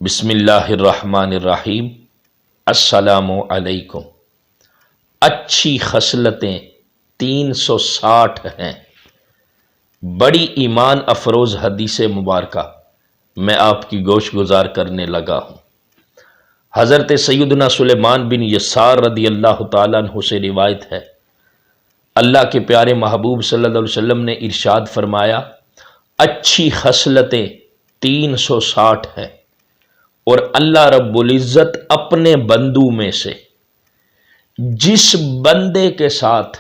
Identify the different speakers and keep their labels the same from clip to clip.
Speaker 1: بسم اللہ الرحمن الرحیم۔ السلام علیکم۔ اچھی خصلتیں 360 ہیں۔ بڑی ایمان افروز حدیث مبارکہ میں آپ کی گوش گزار کرنے لگا ہوں۔ حضرت سیدنا سلیمان بن یسار رضی اللہ تعالیٰ عنہ سے روایت ہے، اللہ کے پیارے محبوب صلی اللہ علیہ وسلم نے ارشاد فرمایا، اچھی خصلتیں 360 ہیں، اور اللہ رب العزت اپنے بندوں میں سے جس بندے کے ساتھ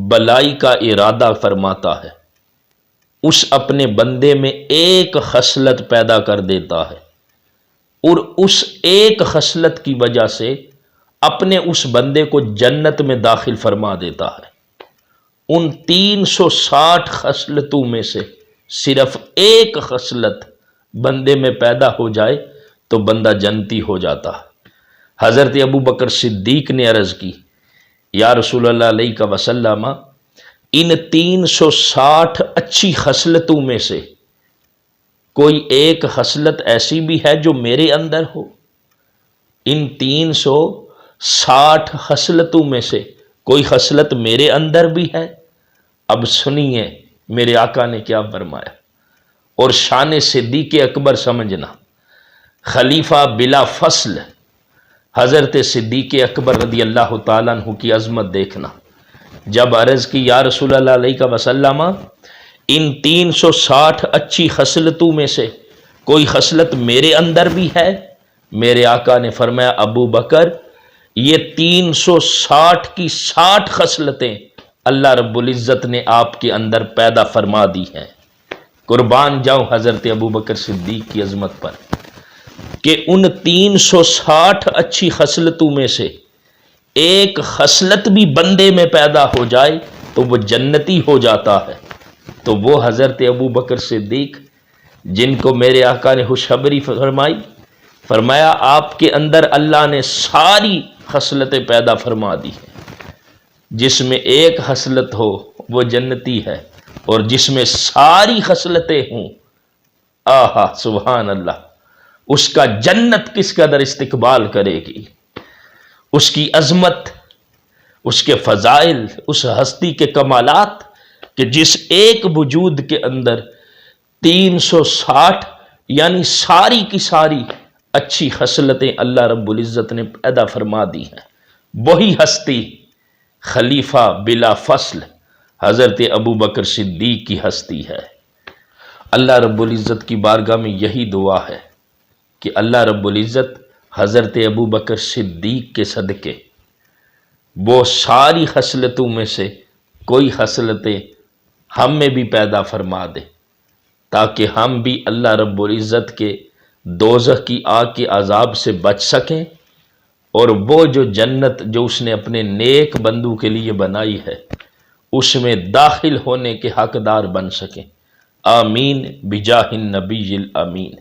Speaker 1: بلائی کا ارادہ فرماتا ہے، اس اپنے بندے میں ایک خصلت پیدا کر دیتا ہے، اور اس ایک خصلت کی وجہ سے اپنے اس بندے کو جنت میں داخل فرما دیتا ہے۔ ان 360 خصلتوں میں سے صرف ایک خصلت بندے میں پیدا ہو جائے تو بندہ جنتی ہو جاتا ہے۔ حضرت ابو بکر صدیق نے عرض کی، یا رسول اللہ علیہ وسلم، ان 360 اچھی خصلتوں میں سے کوئی ایک خصلت ایسی بھی ہے جو میرے اندر ہو؟ ان 360 خصلتوں میں سے کوئی خصلت میرے اندر بھی ہے؟ اب سنیے میرے آقا نے کیا فرمایا، اور شان صدیق اکبر سمجھنا، خلیفہ بلا فصل حضرت صدیق اکبر رضی اللہ تعالیٰ عنہ کی عظمت دیکھنا۔ جب عرض کی، یا رسول اللہ علیہ وسلم، ان 360 اچھی خصلتوں میں سے کوئی خصلت میرے اندر بھی ہے؟ میرے آقا نے فرمایا، ابو بکر، یہ 360 کی 60 خصلتیں اللہ رب العزت نے آپ کے اندر پیدا فرما دی ہیں۔ قربان جاؤں حضرت ابو بکر صدیق کی عظمت پر کہ ان 360 اچھی خصلتوں میں سے ایک خصلت بھی بندے میں پیدا ہو جائے تو وہ جنتی ہو جاتا ہے۔ تو وہ حضرت ابو بکر صدیق جن کو میرے آقا نے خوشخبری فرمائی، فرمایا آپ کے اندر اللہ نے ساری خصلتیں پیدا فرما دی ہیں، جس میں ایک خصلت ہو وہ جنتی ہے، اور جس میں ساری خصلتیں ہوں، آہا سبحان اللہ، اس کا جنت کس قدر استقبال کرے گی، اس کی عظمت، اس کے فضائل، اس ہستی کے کمالات کہ جس ایک وجود کے اندر 360 یعنی ساری کی ساری اچھی خصلتیں اللہ رب العزت نے پیدا فرما دی ہیں۔ وہی ہستی خلیفہ بلا فصل حضرت ابو بکر صدیق کی ہستی ہے۔ اللہ رب العزت کی بارگاہ میں یہی دعا ہے کہ اللہ رب العزت حضرت ابو بکر صدیق کے صدقے وہ ساری خصلتوں میں سے کوئی خصلتیں ہم میں بھی پیدا فرما دے، تاکہ ہم بھی اللہ رب العزت کے دوزخ کی آگ کے عذاب سے بچ سکیں، اور وہ جو جنت جو اس نے اپنے نیک بندوں کے لیے بنائی ہے اس میں داخل ہونے کے حقدار بن سکیں۔ آمین بجاہ النبی الامین۔